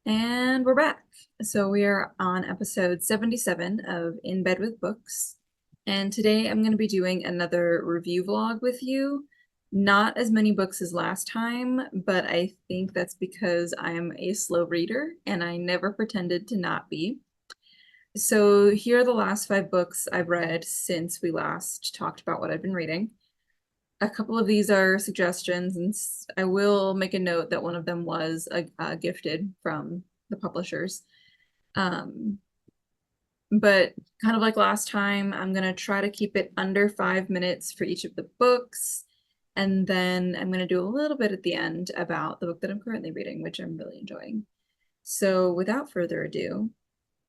And we're back. So we are on episode 77 of In Bed with Books. And today I'm going to be doing another review vlog with you. Not as many books as last time, but I think that's because I'm a slow reader and I never pretended to not be. So here are the last 5 books I've read since we last talked about what I've been reading. A couple of these are suggestions, and I will make a note that one of them was gifted from the publishers. But kind of like last time, I'm going to try to keep it under 5 minutes for each of the books. And then I'm going to do a little bit at the end about the book that I'm currently reading, which I'm really enjoying. So without further ado,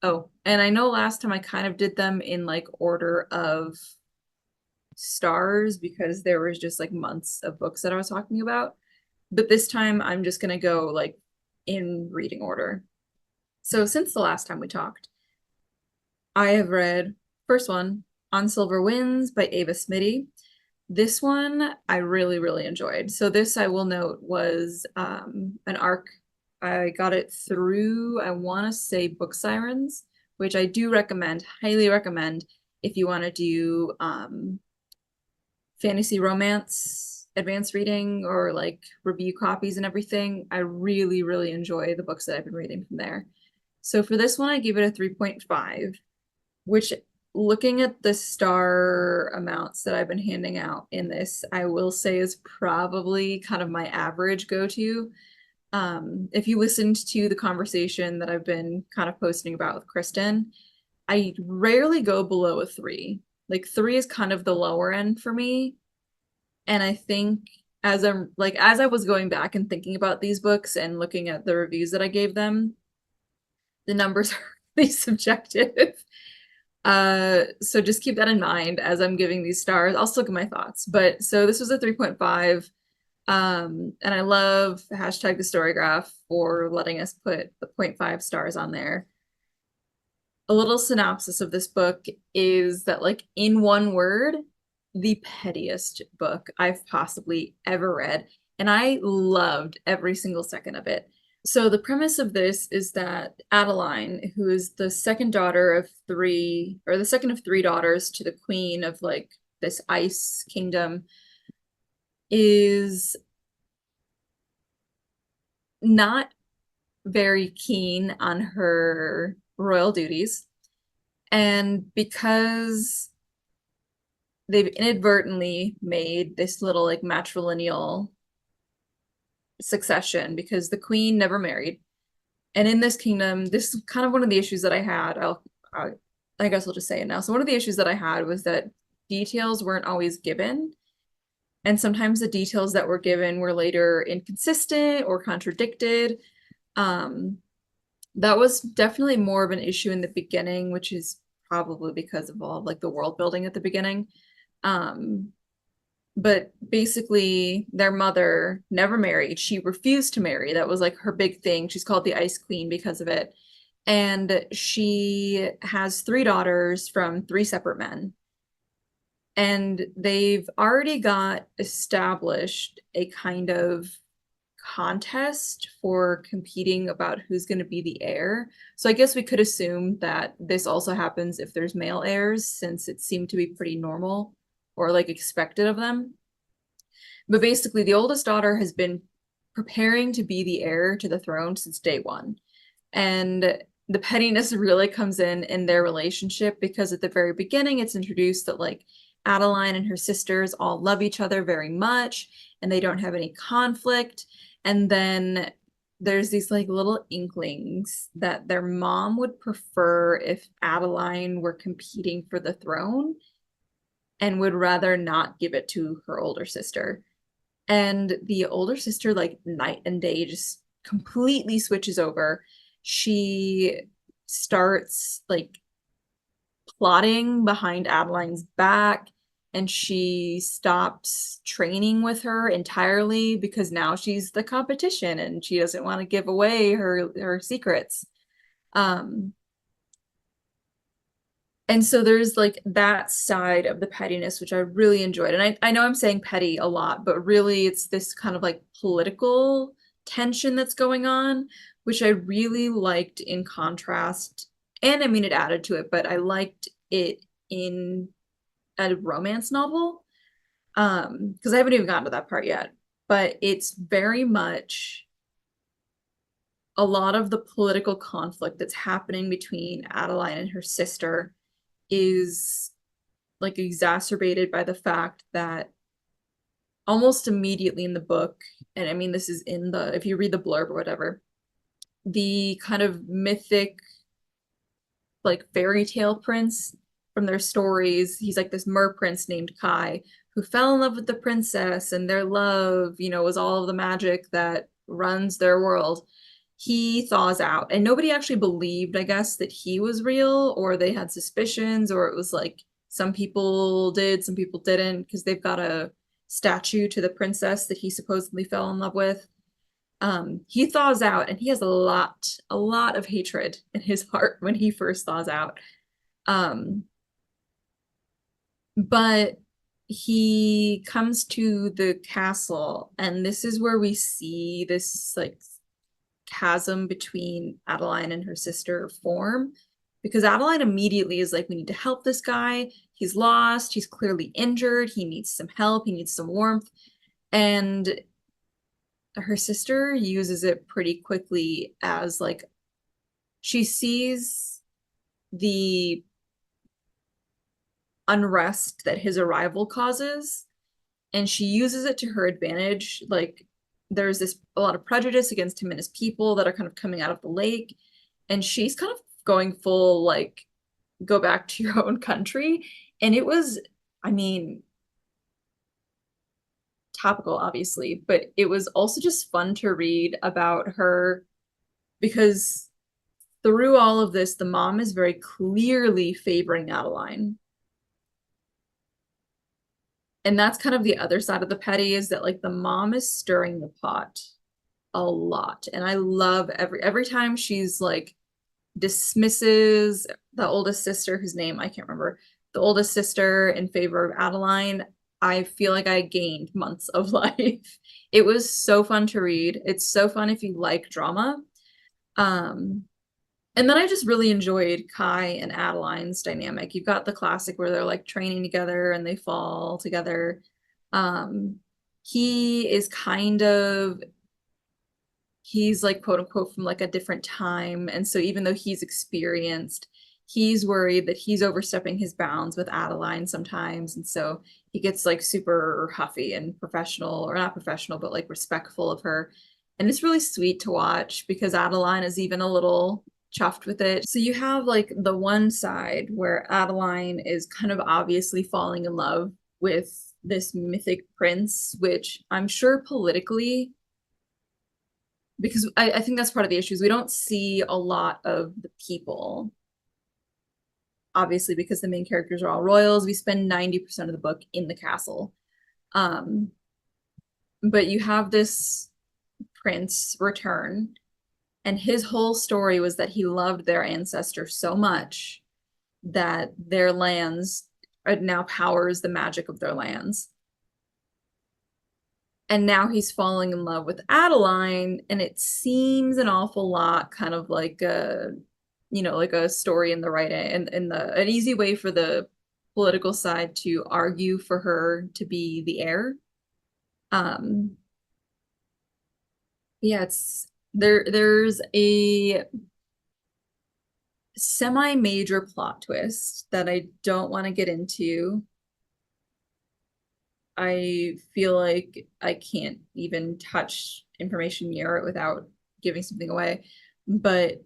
oh, and I know last time I kind of did them in like order of stars because there was just like months of books that I was talking about. But this time I'm just going to go like in reading order. So since the last time we talked, I have read first one, On Silver Winds by Ava Smiddy. This one I really, really enjoyed. So this I will note was an arc. I got it through, I want to say Book Sirens, which I do recommend, highly recommend if you want to do fantasy romance advanced reading or like review copies and everything. I really, really enjoy the books that I've been reading from there. So for this one, I gave it a 3.5, which looking at the star amounts that I've been handing out in this, I will say is probably kind of my average go-to. If you listened to the conversation that I've been kind of posting about with Kristen, I rarely go below a 3. Like 3 is kind of the lower end for me. And I think as I was going back and thinking about these books and looking at the reviews that I gave them, the numbers are really subjective. So just keep that in mind as I'm giving these stars. I'll still give my thoughts. But so this was a 3.5. And I love hashtag the Storygraph for letting us put the 0.5 stars on there. A little synopsis of this book is that, like, in one word, the pettiest book I've possibly ever read. And I loved every single second of it. So the premise of this is that Adeline, who is the second daughter of 3, or the second of 3 daughters to the queen of like this ice kingdom, is not very keen on her royal duties. And because they've inadvertently made this little like matrilineal succession, because the queen never married. And in this kingdom, this is kind of one of the issues that I had. I guess I'll just say it now. So one of the issues that I had was that details weren't always given. And sometimes the details that were given were later inconsistent or contradicted. That was definitely more of an issue in the beginning, which is probably because of all of, like, the world building at the beginning. But basically their mother never married. She refused to marry. That was like her big thing. She's called the Ice Queen because of it. And she has 3 daughters from 3 separate men. And they've already got established a kind of contest for competing about who's going to be the heir. So I guess we could assume that this also happens if there's male heirs, since it seemed to be pretty normal or like expected of them. But basically, the oldest daughter has been preparing to be the heir to the throne since day one. And the pettiness really comes in their relationship, because at the very beginning, it's introduced that like Adeline and her sisters all love each other very much and they don't have any conflict. And then there's these like little inklings that their mom would prefer if Adeline were competing for the throne and would rather not give it to her older sister. And the older sister, like night and day, just completely switches over. She starts like plotting behind Adeline's back, and she stops training with her entirely because now she's the competition and she doesn't want to give away her secrets. And so there's like that side of the pettiness, which I really enjoyed. And I know I'm saying petty a lot, but really it's this kind of like political tension that's going on, which I really liked in contrast. And I mean, it added to it, but I liked it in a romance novel. Because I haven't even gotten to that part yet, but it's very much a lot of the political conflict that's happening between Adeline and her sister is like exacerbated by the fact that almost immediately in the book, and I mean, this is in the, if you read the blurb or whatever, the kind of mythic, like fairy tale prince from their stories, he's like this mer prince named Kai who fell in love with the princess, and their love, you know, was all of the magic that runs their world. He thaws out, and nobody actually believed, I guess, that he was real, or they had suspicions, or it was like some people did, some people didn't, because they've got a statue to the princess that he supposedly fell in love with. He thaws out, and he has a lot of hatred in his heart when he first thaws out. Um, but he comes to the castle, and this is where we see this like chasm between Adeline and her sister form, because Adeline immediately is like, we need to help this guy. He's lost. He's clearly injured. He needs some help. He needs some warmth. And her sister uses it pretty quickly as like, she sees the unrest that his arrival causes, and she uses it to her advantage. Like, there's this a lot of prejudice against him and his people that are kind of coming out of the lake, and she's kind of going full like, go back to your own country. And it was, I mean, topical obviously, but it was also just fun to read about her, because through all of this the mom is very clearly favoring Adeline. And that's kind of the other side of the petty, is that like the mom is stirring the pot a lot. And I love every time she's like dismisses the oldest sister, whose name I can't remember, the oldest sister in favor of Adeline, I feel like I gained months of life. It was so fun to read. It's so fun if you like drama. Um, and then I just really enjoyed Kai and Adeline's dynamic. You've got the classic where they're like training together and they fall together. Um, he is kind of, he's like quote unquote from like a different time. And so even though he's experienced, he's worried that he's overstepping his bounds with Adeline sometimes. And so he gets like super huffy and professional, or not professional, but like respectful of her. And it's really sweet to watch because Adeline is even a little chuffed with it. So you have like the one side where Adeline is kind of obviously falling in love with this mythic prince, which I'm sure politically, because I think that's part of the issue, is we don't see a lot of the people. Obviously, because the main characters are all royals, we spend 90% of the book in the castle. But you have this prince return, and his whole story was that he loved their ancestor so much that their lands now powers the magic of their lands. And now he's falling in love with Adeline, and it seems an awful lot kind of like a, you know, like a story in the right, and in the an easy way for the political side to argue for her to be the heir. Um, yeah, it's there's a semi-major plot twist that I don't want to get into. I feel like I can't even touch information near it without giving something away. But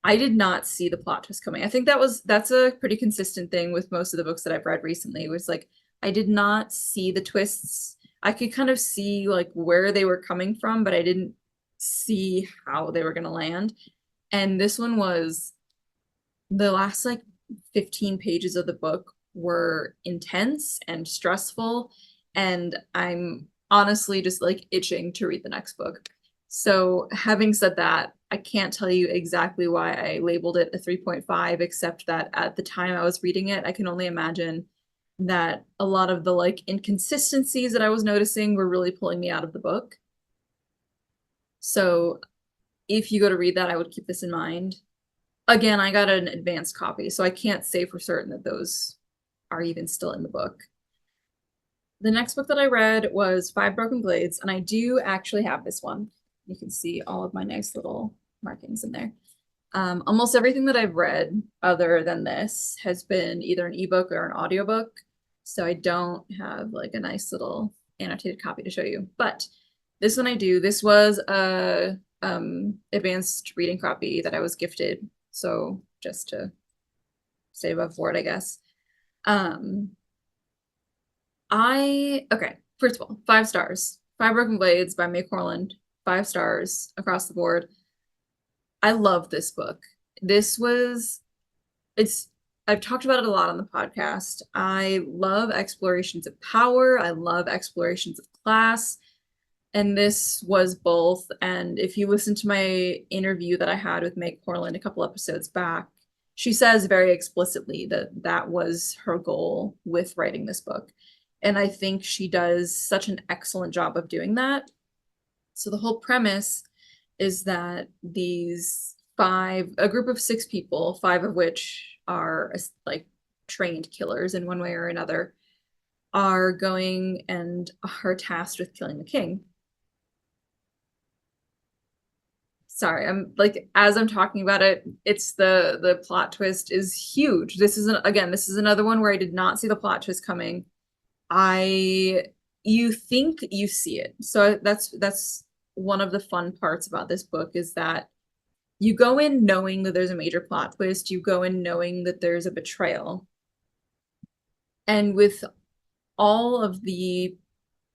I did not see the plot twist coming. I think that's a pretty consistent thing with most of the books that I've read recently. It was like I did not see the twists. I could kind of see like where they were coming from, but I didn't see how they were going to land. And this one was, the last like 15 pages of the book were intense and stressful, and I'm honestly just like itching to read the next book. So having said that, I can't tell you exactly why I labeled it a 3.5, except that at the time I was reading it, I can only imagine that a lot of the like inconsistencies that I was noticing were really pulling me out of the book. So if you go to read that, I would keep this in mind. Again, I got an advanced copy, so I can't say for certain that those are even still in the book. The next book that I read was Five Broken Blades, and I do actually have this one. You can see all of my nice little markings in there. Almost everything that I've read other than this has been either an ebook or an audiobook, so I don't have like a nice little annotated copy to show you. But this one I do. This was a advanced reading copy that I was gifted, so just to stay above board, I guess. Okay, first of all, 5 stars. Five Broken Blades by May Corland. 5 stars across the board. I love this book. I've talked about it a lot on the podcast. I love explorations of power. I love explorations of class. And this was both. And if you listen to my interview that I had with Meg Corland a couple episodes back, she says very explicitly that that was her goal with writing this book. And I think she does such an excellent job of doing that. So the whole premise is that a group of 6 people, 5 of which are like trained killers in one way or another, are going and are tasked with killing the king. Sorry, I'm like, as I'm talking about it, it's the plot twist is huge. This is another one where I did not see the plot twist coming. You think you see it. So that's one of the fun parts about this book, is that you go in knowing that there's a major plot twist. You go in knowing that there's a betrayal. And with all of the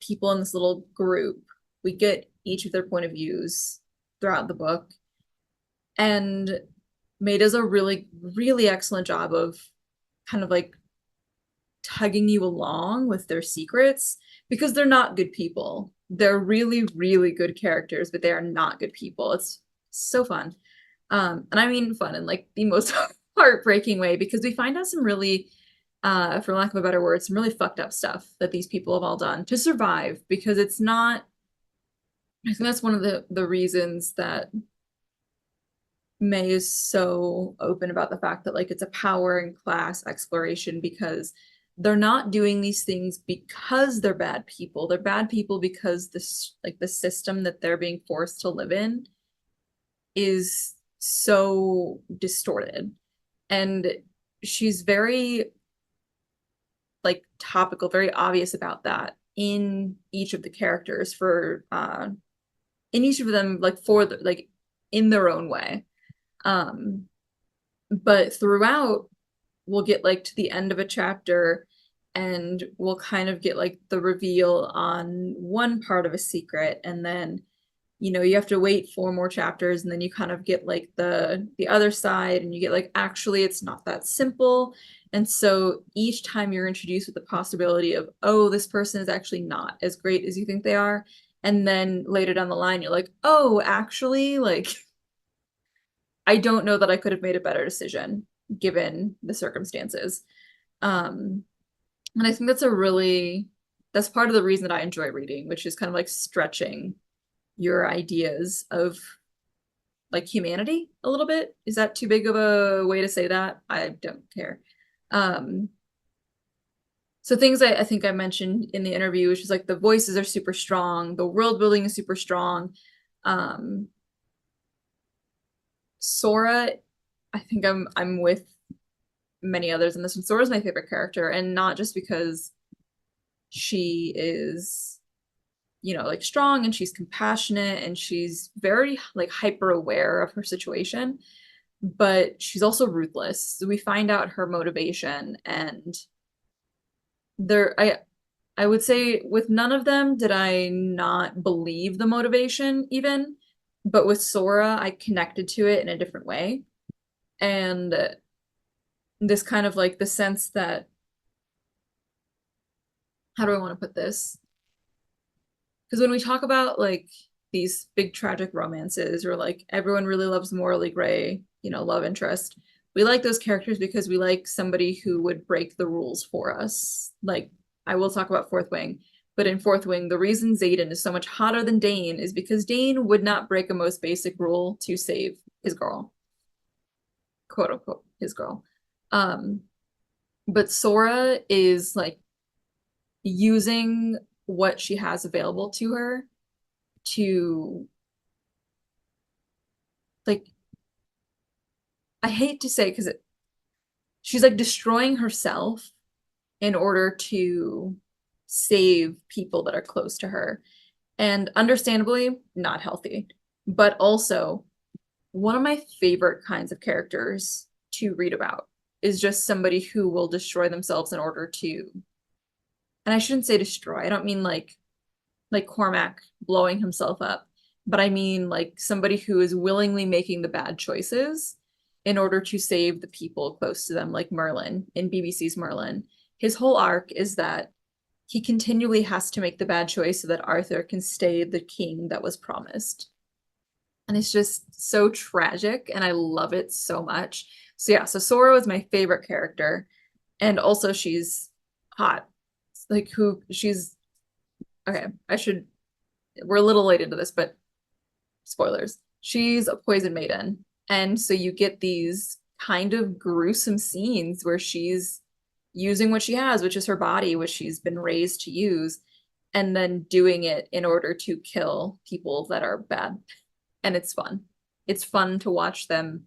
people in this little group, we get each of their point of views throughout the book. And May does a really, really excellent job of kind of like tugging you along with their secrets, because they're not good people. They're really, really good characters, but they are not good people. It's so fun. And I mean fun in like the most heartbreaking way, because we find out some really, for lack of a better word, some really fucked up stuff that these people have all done to survive, because it's not, I think that's one of the reasons that May is so open about the fact that like it's a power and class exploration, because they're not doing these things because they're bad people. They're bad people because the system that they're being forced to live in is so distorted. And she's very like topical, very obvious about that in each of the characters in each of them, like in their own way. But throughout, we'll get like to the end of a chapter and we'll kind of get like the reveal on one part of a secret, and then you have to wait 4 more chapters, and then you kind of get like the other side, and you get like, actually it's not that simple. And so each time you're introduced with the possibility of, oh, this person is actually not as great as you think they are, and then later down the line you're like, oh, actually, like I don't know that I could have made a better decision given the circumstances. And I think that's part of the reason that I enjoy reading, which is kind of like stretching your ideas of like humanity a little bit. Is that too big of a way to say that? I don't care. So things I think I mentioned in the interview, which is like the voices are super strong, the world building is super strong. Sora, I think I'm with many others in this one. Sora's my favorite character, and not just because she is, like strong and she's compassionate and she's very like hyper aware of her situation, but she's also ruthless. So we find out her motivation, and I would say with none of them did I not believe the motivation even, but with Sora I connected to it in a different way. And this kind of like the sense that, how do I want to put this? Because when we talk about like these big tragic romances, or like everyone really loves morally gray, love interest, we like those characters because we like somebody who would break the rules for us. Like I will talk about Fourth Wing, But in Fourth Wing, the reason Xaden is so much hotter than Dane is because Dane would not break a most basic rule to save his girl. Quote unquote, his girl. But Sora is like using what she has available to her to, like, I hate to say because she's like destroying herself in order to save people that are close to her. And understandably, not healthy. But also, one of my favorite kinds of characters to read about is just somebody who will destroy themselves in order to, and I shouldn't say destroy, I don't mean like Cormac blowing himself up, but I mean like somebody who is willingly making the bad choices in order to save the people close to them, like Merlin in BBC's Merlin. His whole arc is that he continually has to make the bad choice so that Arthur can stay the king that was promised. And it's just so tragic, and I love it so much. So yeah, so Sora is my favorite character, and also she's hot. Like who she's okay, we're a little late into this, but spoilers. She's a poison maiden. And so you get these kind of gruesome scenes where she's using what she has, which is her body, which she's been raised to use, and then doing it in order to kill people that are bad. And it's fun. It's fun to watch them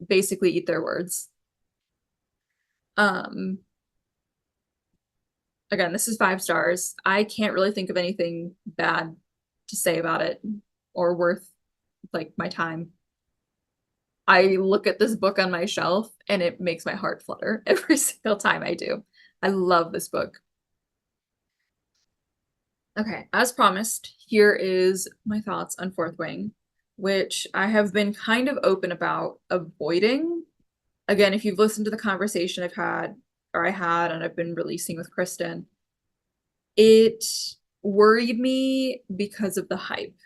basically eat their words. Um, Again, this is 5 stars. I can't really think of anything bad to say about it or worth like my time. I look at this book on my shelf and it makes my heart flutter every single time I do. I love this book. Okay, as promised, here is my thoughts on Fourth Wing, which I have been kind of open about avoiding. Again, if you've listened to the conversation I've had, or I had, and I've been releasing with Kristen, it worried me because of the hype.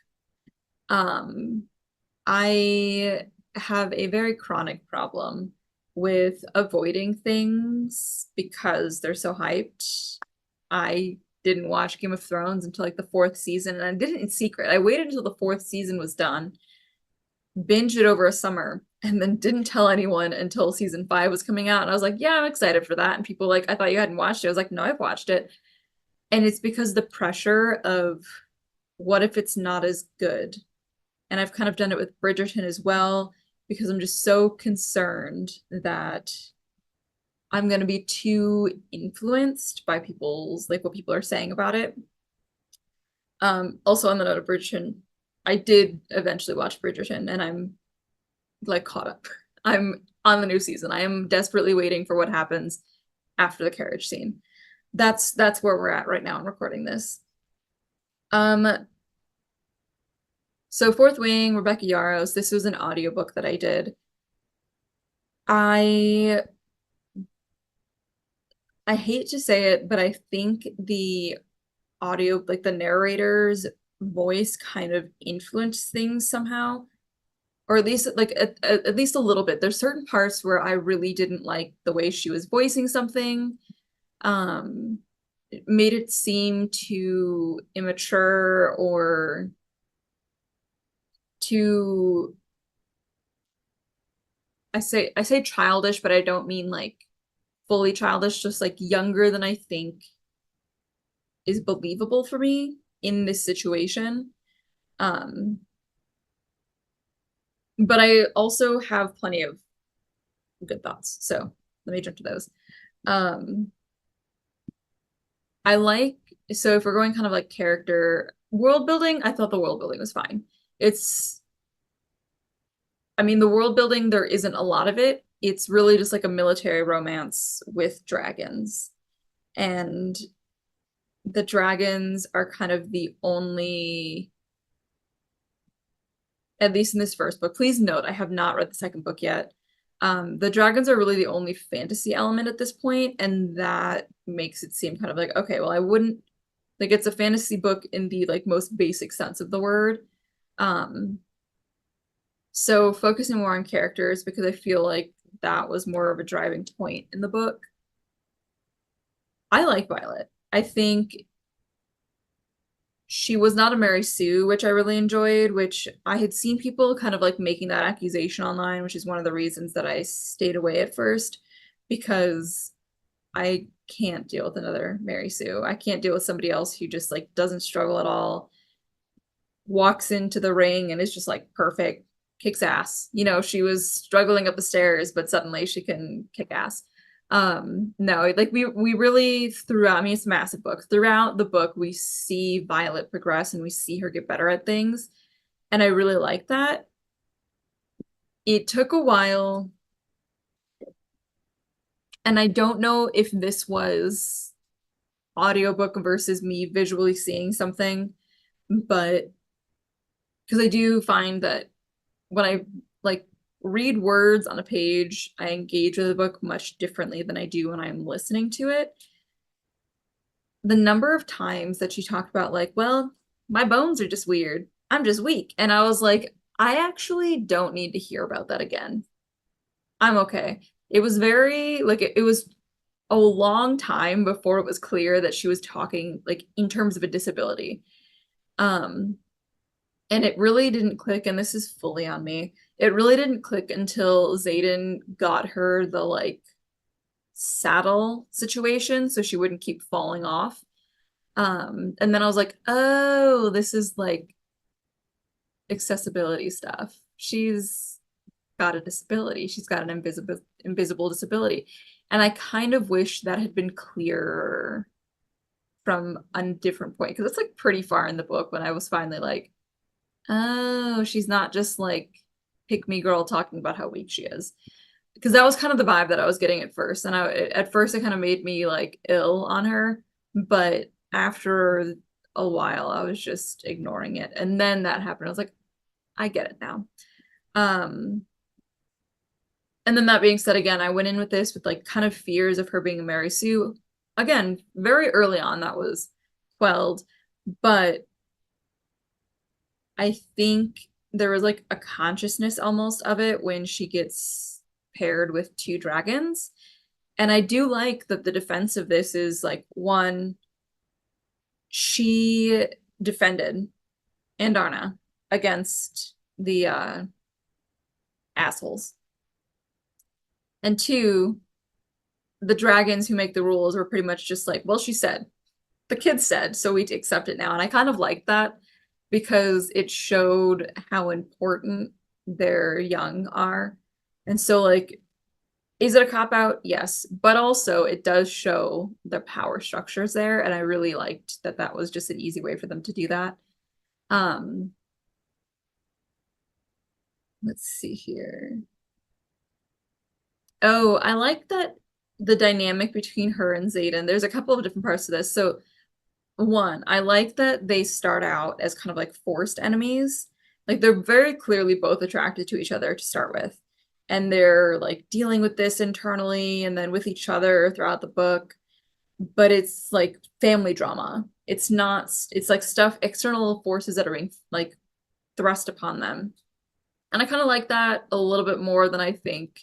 I have a very chronic problem with avoiding things because they're so hyped. I didn't watch Game of Thrones until like the 4th season, and I did it in secret. I waited until the 4th season was done, binged it over a summer, and then didn't tell anyone until season 5 was coming out. And I was like, yeah, I'm excited for that. And people like, I thought you hadn't watched it. I was like, no, I've watched it. And it's because the pressure of what if it's not as good? And I've kind of done it with Bridgerton as well, because I'm just so concerned that I'm going to be too influenced by people's, like what people are saying about it. Also on the note of Bridgerton, I did eventually watch Bridgerton and I'm like caught up. I'm on the new season. I am desperately waiting for what happens after the carriage scene. That's where we're at right now. I'm recording this. So Fourth Wing, Rebecca Yarros. This was an audiobook that I did. I hate to say it, but I think the audio, like the narrator's voice kind of influenced things somehow. Or at least like at least a little bit. There's certain parts where I really didn't like the way she was voicing something. It made it seem too immature or too, I say childish, but I don't mean like fully childish, just like younger than I think is believable for me in this situation. Um, but I also have plenty of good thoughts. So let me jump to those. I like, so if we're going kind of like character world building, I thought the world building was fine. I mean, the world building, there isn't a lot of it. It's really just like a military romance with dragons. And the dragons are kind of the only, at least in this first book. Please note, I have not read the second book yet. The dragons are really the only fantasy element at this point, and that makes it seem kind of like, okay, well, I wouldn't, like, it's a fantasy book in the like most basic sense of the word. So focusing more on characters because I feel like that was more of a driving point in the book. I like Violet. I think she was not a Mary Sue, which I really enjoyed, which I had seen people kind of like making that accusation online, which is one of the reasons that I stayed away at first, because I can't deal with another Mary Sue. I can't deal with somebody else who just like doesn't struggle at all, walks into the ring and is just like perfect, kicks ass. You know, she was struggling up the stairs, but suddenly she can kick ass. No, like we really throughout, I mean, it's a massive book. Throughout the book, we see Violet progress and we see her get better at things. And I really like that. It took a while, and I don't know if this was audiobook versus me visually seeing something, but because I do find that when I like read words on a page, I engage with the book much differently than I do when I'm listening to it. The number of times that she talked about, like, well, my bones are just weird. I'm just weak. And I was like, I actually don't need to hear about that again. I'm okay. It was very, like, it was a long time before it was clear that she was talking, like, in terms of a disability. Um, and it really didn't click, and this is fully on me. It really didn't click until Xaden got her the like saddle situation so she wouldn't keep falling off. And then I was like, oh, this is like accessibility stuff. She's got a disability. She's got an invisible disability. And I kind of wish that had been clearer from a different point, because it's like pretty far in the book when I was finally like, oh, she's not just like pick me girl talking about how weak she is. Because that was kind of the vibe that I was getting at first. And at first it kind of made me like ill on her, but after a while I was just ignoring it. And then that happened. I was like, I get it now. Um and then that being said, again, I went in with this with like kind of fears of her being a Mary Sue. Again, very early on that was quelled, but I think there was like a consciousness almost of it when she gets paired with two dragons. And I do like that the defense of this is like, one, she defended Andarna against the assholes. And two, the dragons who make the rules were pretty much just like, well, she said, the kids said, so we accept it now. And I kind of like that because it showed how important their young are. And so, like, is it a cop out? Yes. But also, it does show the power structures there. And I really liked that that was just an easy way for them to do that. Um, let's see here. Oh, I like that the dynamic between her and Xaden. There's a couple of different parts to this. So, one, I like that they start out as kind of like forced enemies. Like they're very clearly both attracted to each other to start with. And they're like dealing with this internally and then with each other throughout the book. But it's like family drama. It's not, it's like stuff, external forces that are being like thrust upon them. And I kind of like that a little bit more than I think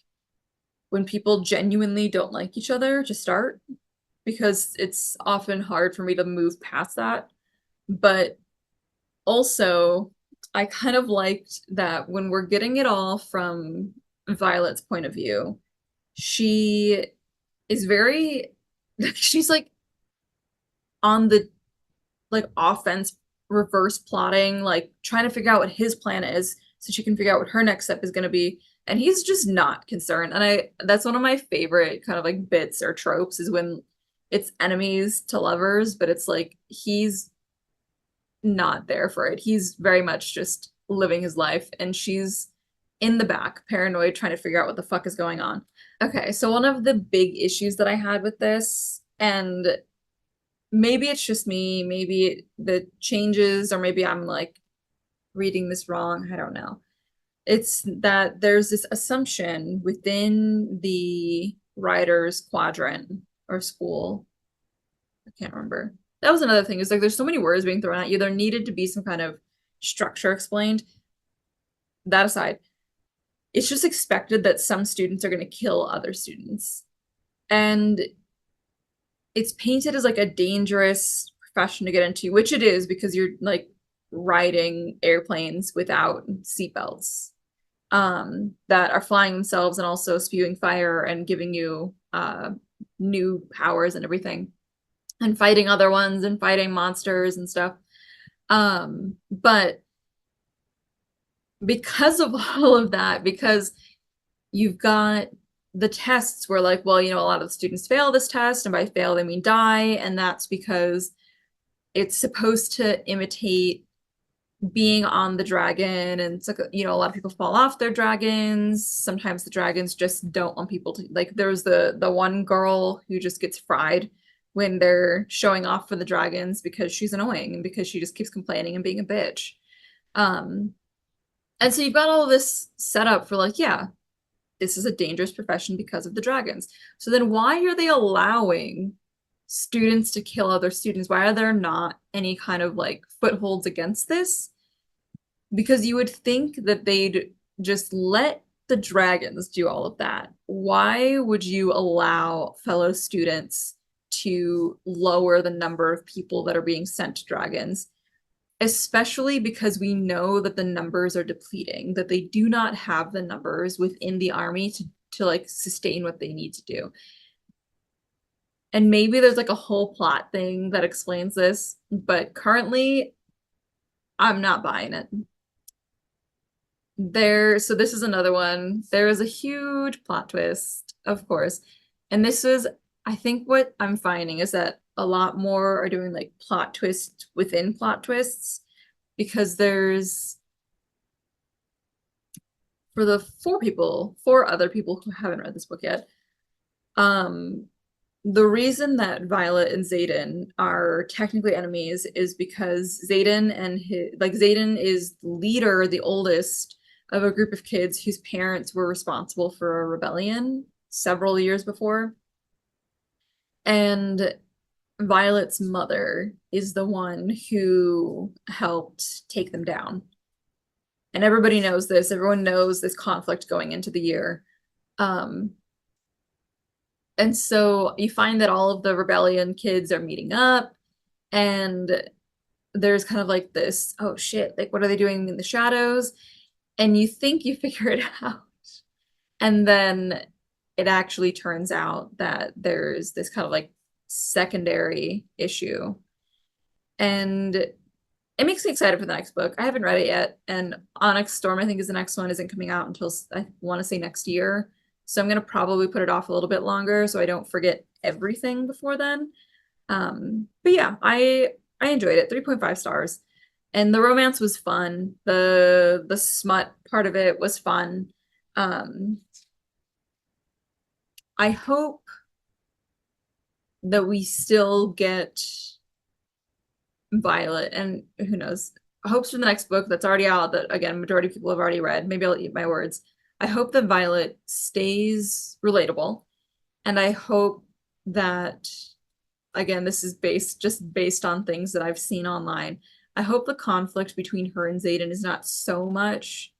when people genuinely don't like each other to start, because it's often hard for me to move past that. But also, I kind of liked that when we're getting it all from Violet's point of view, she is very, she's like on the like offense, reverse plotting, like trying to figure out what his plan is so she can figure out what her next step is going to be. And he's just not concerned. And that's one of my favorite kind of like bits or tropes is when it's enemies to lovers, but it's like he's not there for it. He's very much just living his life, and she's in the back, paranoid, trying to figure out what the fuck is going on. Okay, so one of the big issues that I had with this, and maybe it's just me, maybe the changes, or maybe I'm like reading this wrong, I don't know. It's that there's this assumption within the writer's quadrant or school. I can't remember. That was another thing. Is like there's so many words being thrown at you. There needed to be some kind of structure explained. That aside, it's just expected that some students are going to kill other students. And it's painted as like a dangerous profession to get into, which it is because you're like riding airplanes without seatbelts that are flying themselves and also spewing fire and giving you new powers and everything, and fighting other ones and fighting monsters and stuff. But because of all of that, because you've got the tests where like, well, a lot of the students fail this test, and by fail they mean die, and that's because it's supposed to imitate being on the dragon, and it's like, a lot of people fall off their dragons. Sometimes the dragons just don't want people to, like, there's the one girl who just gets fried when they're showing off for the dragons because she's annoying and because she just keeps complaining and being a bitch. And so you've got all this set up for like, yeah, this is a dangerous profession because of the dragons. So then why are they allowing students to kill other students? Why are there not any kind of like footholds against this? Because you would think that they'd just let the dragons do all of that. Why would you allow fellow students to lower the number of people that are being sent to dragons? Especially because we know that the numbers are depleting, that they do not have the numbers within the army to like sustain what they need to do. And maybe there's like a whole plot thing that explains this, but currently I'm not buying it. So this is another one. There is a huge plot twist, of course. And this is, I think what I'm finding is that a lot more are doing like plot twist within plot twists, because there's, for the four other people who haven't read this book yet, the reason that Violet and Xaden are technically enemies is because Xaden is the leader, the oldest of a group of kids whose parents were responsible for a rebellion several years before. And Violet's mother is the one who helped take them down. And everybody knows this. Everyone knows this conflict going into the year. And so you find that all of the rebellion kids are meeting up, and there's kind of like this, oh shit, like what are they doing in the shadows? And you think you figure it out. And then it actually turns out that there's this kind of like secondary issue. And it makes me excited for the next book. I haven't read it yet. And Onyx Storm, I think, is the next one, isn't coming out until I want to say next year. So I'm going to probably put it off a little bit longer so I don't forget everything before then. But yeah, I enjoyed it. 3.5 stars. And the romance was fun. The smut part of it was fun. I hope that we still get Violet, and who knows, hopes for the next book that's already out that, again, majority of people have already read. Maybe I'll eat my words. I hope that Violet stays relatable, and I hope that, again, this is based on things that I've seen online. I hope the conflict between her and Xaden is not so much,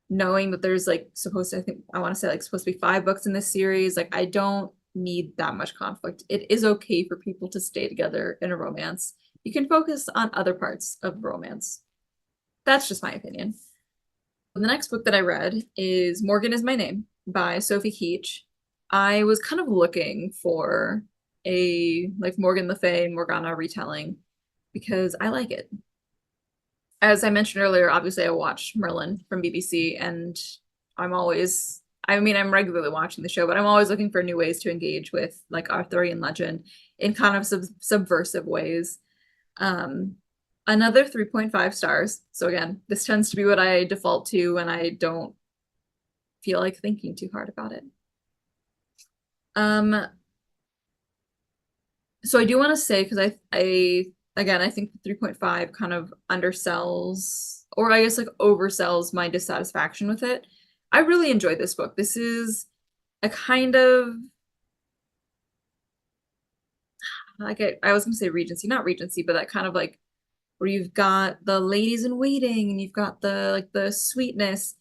knowing that there's like supposed to, I want to say like supposed to be 5 books in this series. Like, I don't need that much conflict. It is okay for people to stay together in a romance. You can focus on other parts of romance. That's just my opinion. The next book that I read is Morgan Is My Name by Sophie Ketch. I was kind of looking for a like Morgan Le Fay, Morgana retelling because I like it. As I mentioned earlier, obviously I watched Merlin from BBC, and I'm regularly watching the show, but I'm always looking for new ways to engage with like Arthurian legend in kind of subversive ways. Another 3.5 stars. So again, this tends to be what I default to when I don't feel like thinking too hard about it. So I do want to say, because I think the 3.5 kind of undersells, or I guess like oversells my dissatisfaction with it. I really enjoyed this book. This is a kind of, like, I was gonna say Regency, not Regency, but that kind of like where you've got the ladies in waiting and you've got the sweetness,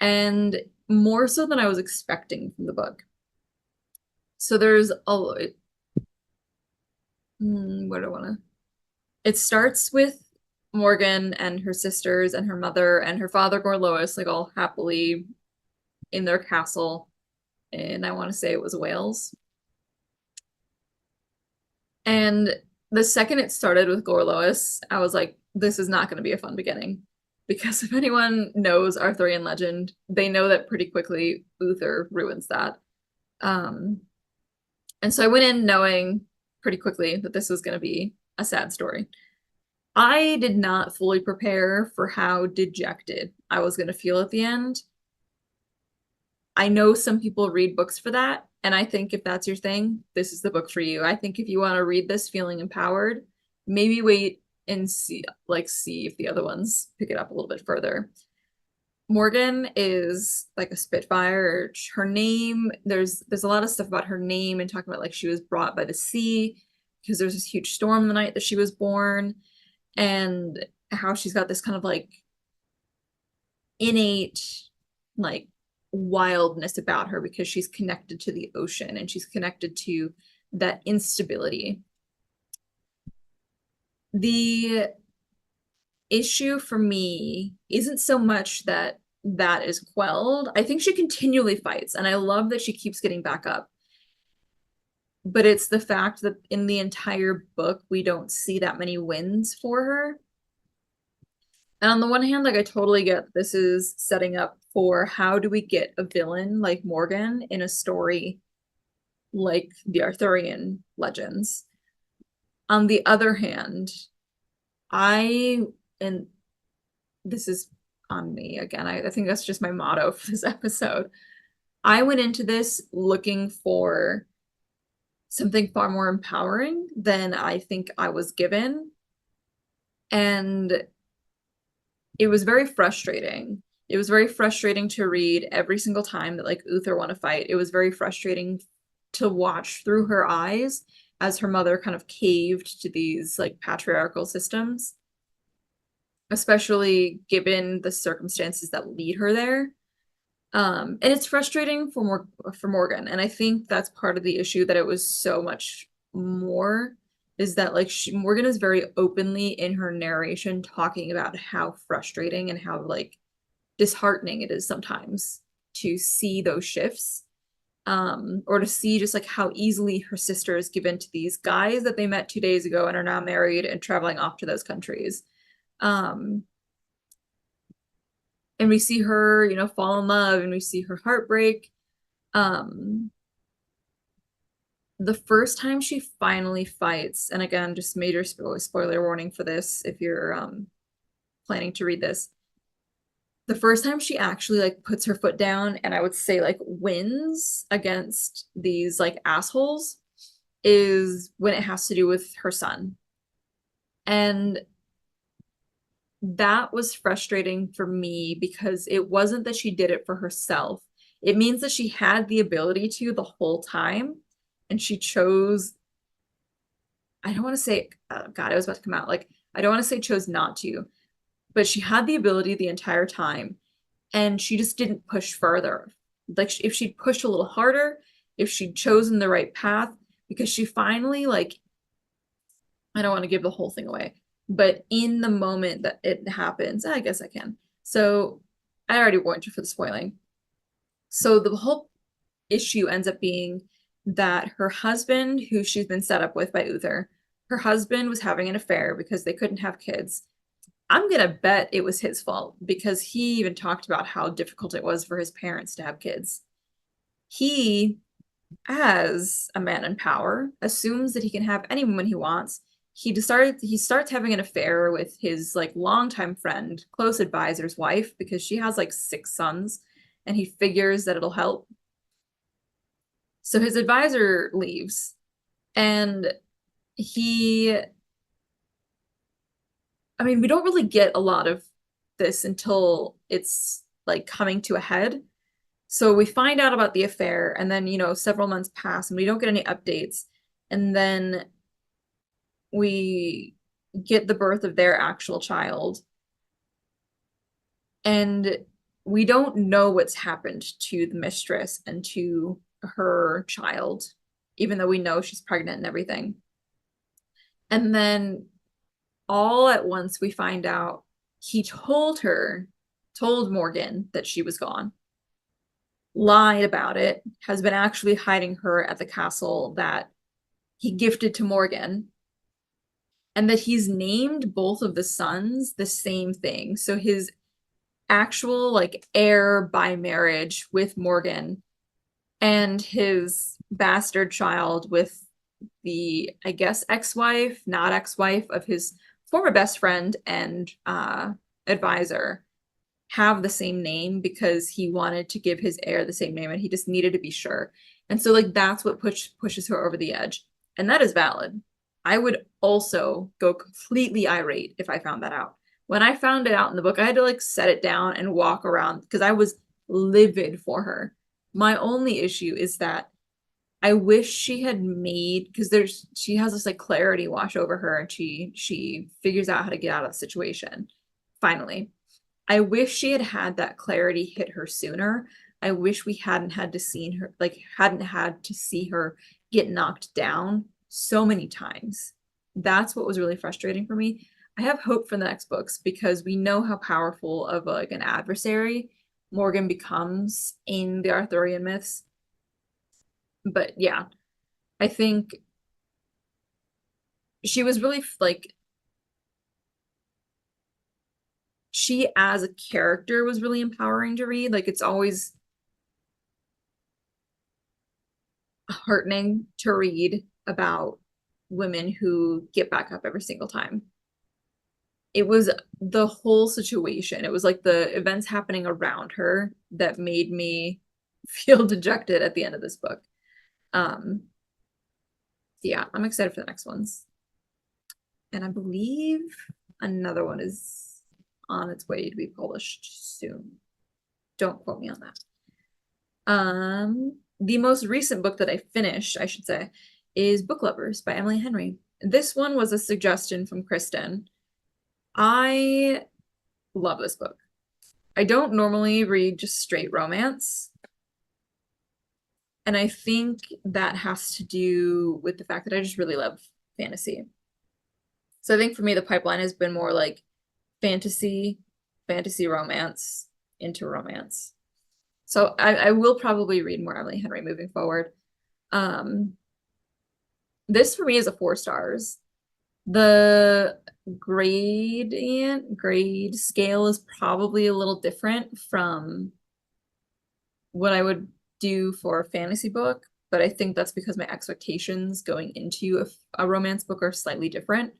and more so than I was expecting from the book. So there's what do I want to It starts with Morgan and her sisters and her mother and her father Gorlois, like all happily in their castle. And I want to say it was Wales. And the second it started with Gorlois, I was like, this is not going to be a fun beginning. Because if anyone knows Arthurian legend, they know that pretty quickly Uther ruins that. Um, and so I went in knowing pretty quickly that this was going to be a sad story. I did not fully prepare for how dejected I was going to feel at the end. I know some people read books for that, and I think if that's your thing, this is the book for you. I think if you want to read this feeling empowered, maybe wait and see if the other ones pick it up a little bit further. Morgan is like a Spitfire. Her name, there's a lot of stuff about her name and talking about like she was brought by the sea because there's this huge storm the night that she was born, and how she's got this kind of like innate like wildness about her because she's connected to the ocean and she's connected to that instability. The issue for me isn't so much that that is quelled. I think she continually fights, and I love that she keeps getting back up. But it's the fact that in the entire book, we don't see that many wins for her. And on the one hand, like I totally get this is setting up for how do we get a villain like Morgan in a story like the Arthurian legends. On the other hand, I, and this is on me again, I think that's just my motto for this episode. I went into this looking for something far more empowering than I think I was given. And it was very frustrating. It was very frustrating to read every single time that like Uther won a fight. It was very frustrating to watch through her eyes as her mother kind of caved to these like patriarchal systems, especially given the circumstances that lead her there. And it's frustrating for Morgan, and I think that's part of the issue that it was so much more is that like Morgan is very openly in her narration talking about how frustrating and how like disheartening it is sometimes to see those shifts, or to see just like how easily her sister is given to these guys that they met 2 days ago and are now married and traveling off to those countries. Um, and we see her, fall in love and we see her heartbreak. Um, the first time she finally fights, and again, just major spoiler warning for this if you're planning to read this. The first time she actually like puts her foot down and I would say like wins against these like assholes is when it has to do with her son. And that was frustrating for me because it wasn't that she did it for herself. It means that she had the ability to the whole time and she chose, I don't want to say, oh God, I was about to come out. Like, I don't want to say chose not to, but she had the ability the entire time and she just didn't push further. Like, if she'd pushed a little harder, if she'd chosen the right path, because she finally, like, I don't want to give the whole thing away, but in the moment that it happens, I guess I can. So I already warned you for the spoiling. So the whole issue ends up being that her husband, who she's been set up with by Uther, her husband was having an affair because they couldn't have kids. I'm gonna bet it was his fault because he even talked about how difficult it was for his parents to have kids. He, as a man in power, assumes that he can have any woman he wants. He starts having an affair with his like longtime friend, close advisor's wife, because she has like 6 sons, and he figures that it'll help. So his advisor leaves, and I mean, we don't really get a lot of this until it's like coming to a head. So we find out about the affair, and then, several months pass and we don't get any updates. And then we get the birth of their actual child. And we don't know what's happened to the mistress and to her child, even though we know she's pregnant and everything. And then all at once we find out he told Morgan that she was gone, lied about it, has been actually hiding her at the castle that he gifted to Morgan, and that he's named both of the sons the same thing. So his actual like heir by marriage with Morgan and his bastard child with the, I guess, ex-wife, not ex-wife of his former best friend and advisor have the same name because he wanted to give his heir the same name and he just needed to be sure. And so like that's what pushes her over the edge. And that is valid. I would also go completely irate if I found that out. When I found it out in the book, I had to like set it down and walk around because I was livid for her. My only issue is that I wish she had made, because she has this like clarity wash over her and she figures out how to get out of the situation finally. I wish she had had that clarity hit her sooner. I wish we hadn't had to see her get knocked down so many times. That's what was really frustrating for me. I have hope for the next books because we know how powerful of like an adversary Morgan becomes in the Arthurian myths. But yeah, I think she was really like, she as a character was really empowering to read. Like it's always heartening to read about women who get back up every single time. It was the whole situation. It was like the events happening around her that made me feel dejected at the end of this book. Yeah, I'm excited for the next ones. And I believe another one is on its way to be published soon. Don't quote me on that. The most recent book that I finished, I should say, is Book Lovers by Emily Henry. This one was a suggestion from Kristen. I love this book. I don't normally read just straight romance. And I think that has to do with the fact that I just really love fantasy. So I think for me, the pipeline has been more like fantasy romance into romance. So I will probably read more Emily Henry moving forward. This for me is a 4 stars. The grade scale is probably a little different from what I would do for a fantasy book, but I think that's because my expectations going into a romance book are slightly different.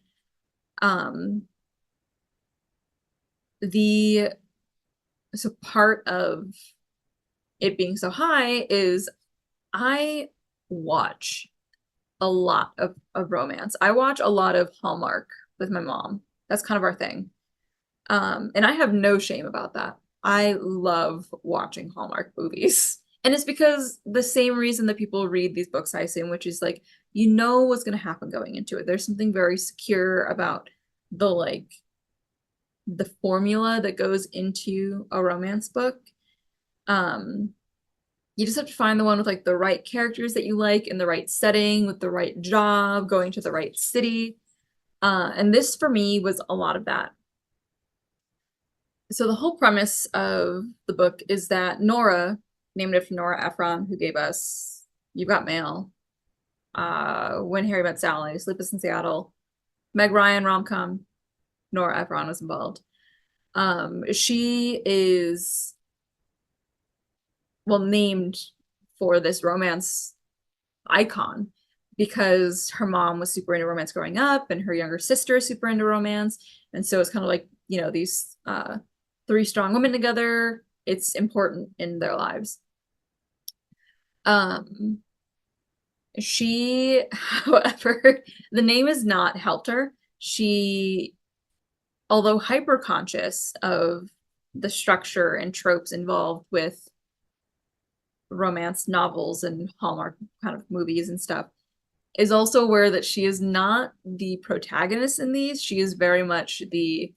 So part of it being so high is I watch a lot of romance. I watch a lot of Hallmark with my mom. That's kind of our thing. And I have no shame about that. I love watching Hallmark movies. And it's because the same reason that people read these books, I assume, which is like, you know what's going to happen going into it. There's something very secure about the formula that goes into a romance book. You just have to find the one with like the right characters that you like in the right setting with the right job, going to the right city. And this for me was a lot of that. So the whole premise of the book is that Nora, named after Nora Ephron, who gave us You've Got Mail, When Harry Met Sally, Sleepless in Seattle, Meg Ryan rom-com, Nora Ephron was involved. She is named for this romance icon because her mom was super into romance growing up and her younger sister is super into romance. And so it's kind of like, these 3 strong women together. It's important in their lives. She, however, the name has not helped her. She, although hyper conscious of the structure and tropes involved with romance novels and Hallmark kind of movies and stuff, is also aware that she is not the protagonist in these. She is very much the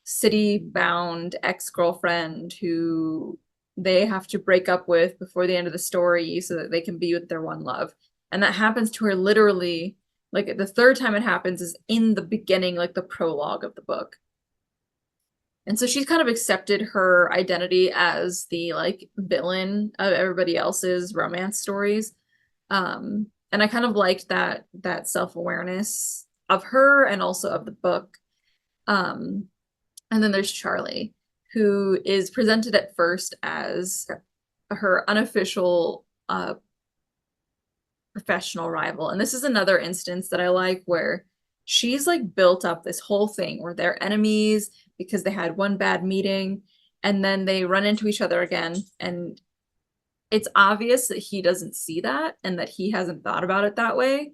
city-bound ex-girlfriend who they have to break up with before the end of the story so that they can be with their one love. And that happens to her literally Like the third time it happens is in the beginning, like the prologue of the book. And so she's kind of accepted her identity as the like villain of everybody else's romance stories. And I kind of liked that self-awareness of her and also of the book. Um, and then there's Charlie, who is presented at first as her unofficial professional rival. And this is another instance that I like where she's like built up this whole thing where they're enemies because they had one bad meeting and then they run into each other again. And it's obvious that he doesn't see that and that he hasn't thought about it that way.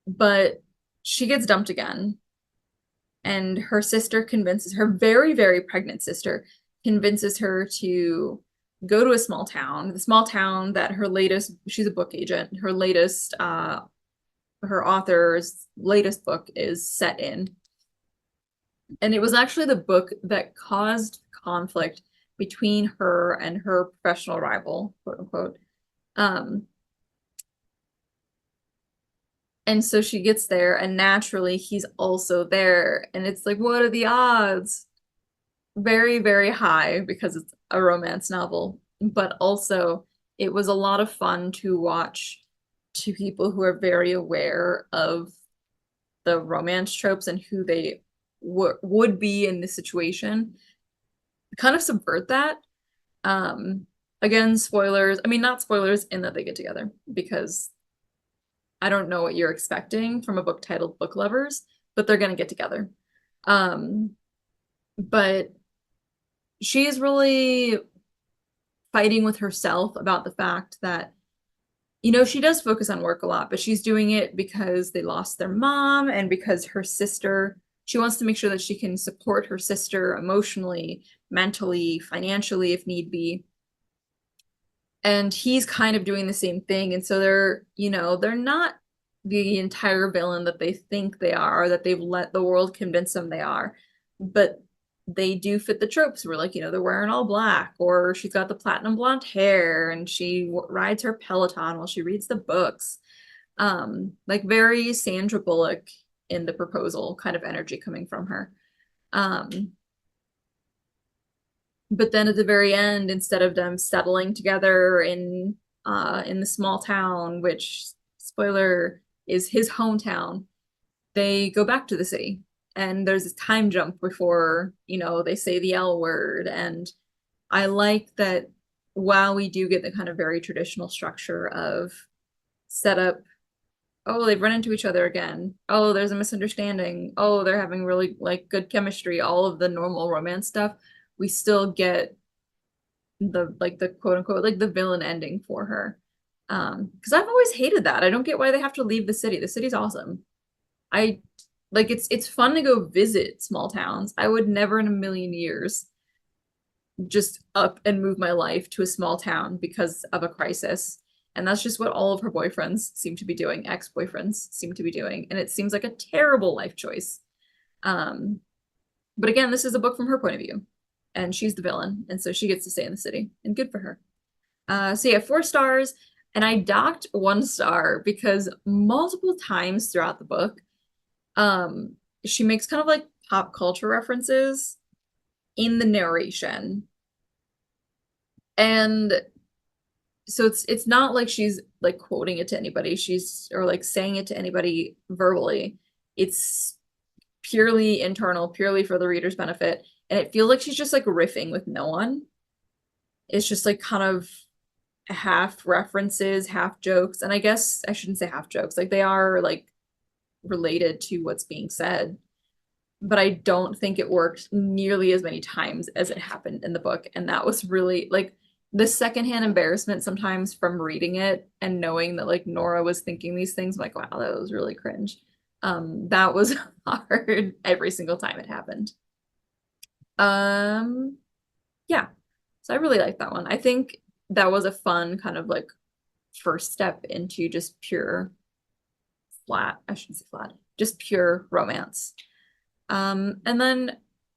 But she gets dumped again. And her sister convinces her, very, very pregnant sister, convinces her to go to a small town, the small town that her latest, she's a book agent, her latest, her author's latest book is set in. And it was actually the book that caused conflict between her and her professional rival, quote unquote. And so she gets there, and naturally he's also there. And it's like, what are the odds? Very, very high because it's a romance novel. But also, it was a lot of fun to watch two people who are very aware of the romance tropes and who they would be in this situation kind of subvert that. Again, spoilers. I mean, not spoilers in that they get together because I don't know what you're expecting from a book titled Book Lovers, but they're going to get together. But she's really fighting with herself about the fact that, you know, she does focus on work a lot, but she's doing it because they lost their mom and because her sister, she wants to make sure that she can support her sister emotionally, mentally, financially, if need be. And he's kind of doing the same thing. And so they're, you know, they're not the entire villain that they think they are, or that they've let the world convince them they are. But they do fit the tropes where, like, you know, they're wearing all black, or she's got the platinum blonde hair and she rides her Peloton while she reads the books. Like very Sandra Bullock in The Proposal kind of energy coming from her. But then at the very end, instead of them settling together in the small town, which, spoiler, is his hometown, they go back to the city. And there's this time jump before, you know, they say the L word. And I like that while we do get the kind of very traditional structure of setup, oh, they've run into each other again. Oh, there's a misunderstanding. Oh, they're having really like good chemistry, all of the normal romance stuff. We still get the quote unquote like the villain ending for her. Because I've always hated that. I don't get why they have to leave the city. The city's awesome. I like it's fun to go visit small towns. I would never in a million years just up and move my life to a small town because of a crisis. And that's just what all of her boyfriends seem to be doing, ex-boyfriends seem to be doing. And it seems like a terrible life choice. But again, this is a book from her point of view. And she's the villain. And so she gets to stay in the city. And good for her. So yeah, 4 stars. And I docked 1 star because multiple times throughout the book, she makes kind of like pop culture references in the narration. And so it's not like she's like quoting it to anybody, she's or like saying it to anybody verbally. It's purely internal, purely for the reader's benefit. And it feels like she's just like riffing with no one. It's just like kind of half references, half jokes. And I guess I shouldn't say half jokes, like they are like related to what's being said. But I don't think it worked nearly as many times as it happened in the book. And that was really like the secondhand embarrassment sometimes from reading it and knowing that like Nora was thinking these things. I'm like, wow, that was really cringe. That was hard every single time it happened. Yeah. So I really like that one. I think that was a fun kind of like first step into just pure flat, I shouldn't say flat, just pure romance. And then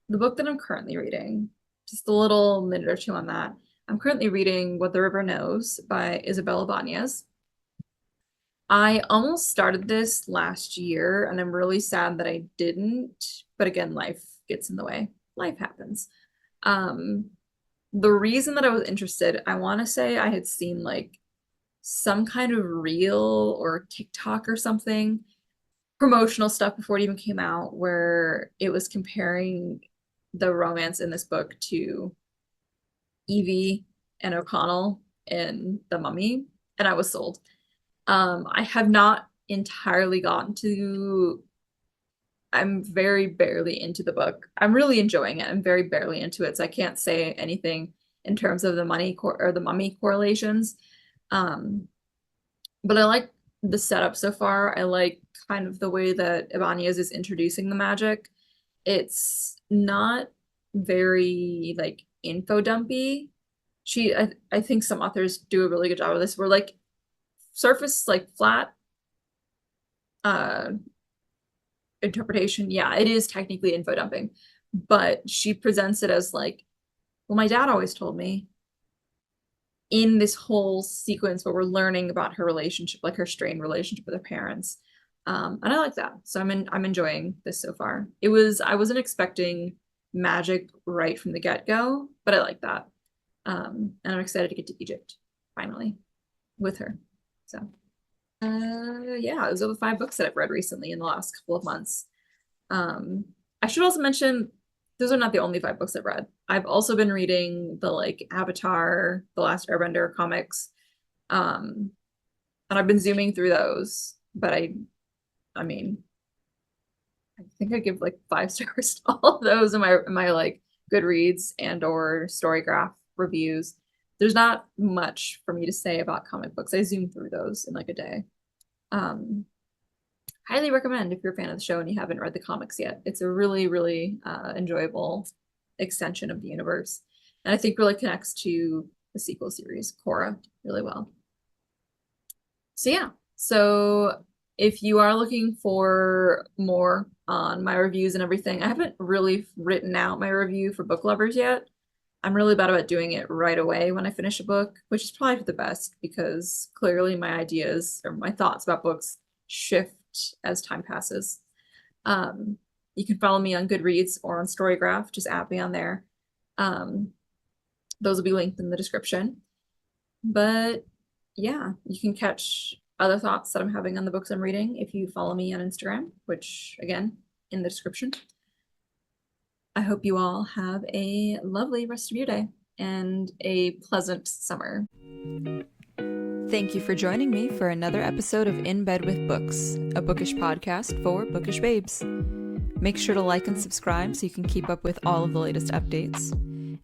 the book that I'm currently reading, just a little minute or two on that. I'm currently reading What the River Knows by Isabel Ibanez. I almost started this last year, and I'm really sad that I didn't. But again, life gets in the way. Life happens. Um, the reason that I was interested, I want to say I had seen like some kind of reel or TikTok or something, promotional stuff before it even came out, where it was comparing the romance in this book to Evie and O'Connell in The Mummy, and I was sold. I have not entirely gotten to, I'm very barely into the book. I'm really enjoying it. I'm very barely into it, so I can't say anything in terms of the or the mummy correlations. Um, but I like the setup so far. I like kind of the way that Ibanez is introducing the magic. It's not very like info dumpy. I think some authors do a really good job of this. Where like surface like flat uh interpretation. Yeah, it is technically info dumping, but she presents it as like, well, my dad always told me, in this whole sequence where we're learning about her relationship, like her strained relationship with her parents. And I like that. So I'm enjoying this so far. I wasn't expecting magic right from the get-go, but I like that. And I'm excited to get to Egypt finally with her. So yeah, those are the 5 books that I've read recently in the last couple of months. I should also mention those are not the only 5 books I've read. I've also been reading the like Avatar, The Last Airbender comics. And I've been zooming through those, but I mean, I think I give like 5 stars to all of those in my like Goodreads and or Storygraph reviews. There's not much for me to say about comic books. I zoom through those in like a day. Um, highly recommend if you're a fan of the show and you haven't read the comics yet. It's a really, really enjoyable extension of the universe. And I think really connects to the sequel series, Korra, really well. So yeah, so if you are looking for more on my reviews and everything, I haven't really written out my review for book lovers yet. I'm really bad about doing it right away when I finish a book, which is probably for the best because clearly my ideas or my thoughts about books shift as time passes. You can follow me on Goodreads or on Storygraph, just add me on there. Those will be linked in the description. But yeah, you can catch other thoughts that I'm having on the books I'm reading if you follow me on Instagram, which again, in the description. I hope you all have a lovely rest of your day and a pleasant summer. Thank you for joining me for another episode of In Bed with Books, a bookish podcast for bookish babes. Make sure to like and subscribe so you can keep up with all of the latest updates.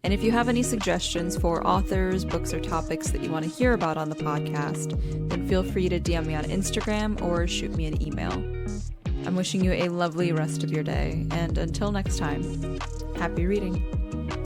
And if you have any suggestions for authors, books, or topics that you want to hear about on the podcast, then feel free to DM me on Instagram or shoot me an email. I'm wishing you a lovely rest of your day, and until next time, happy reading.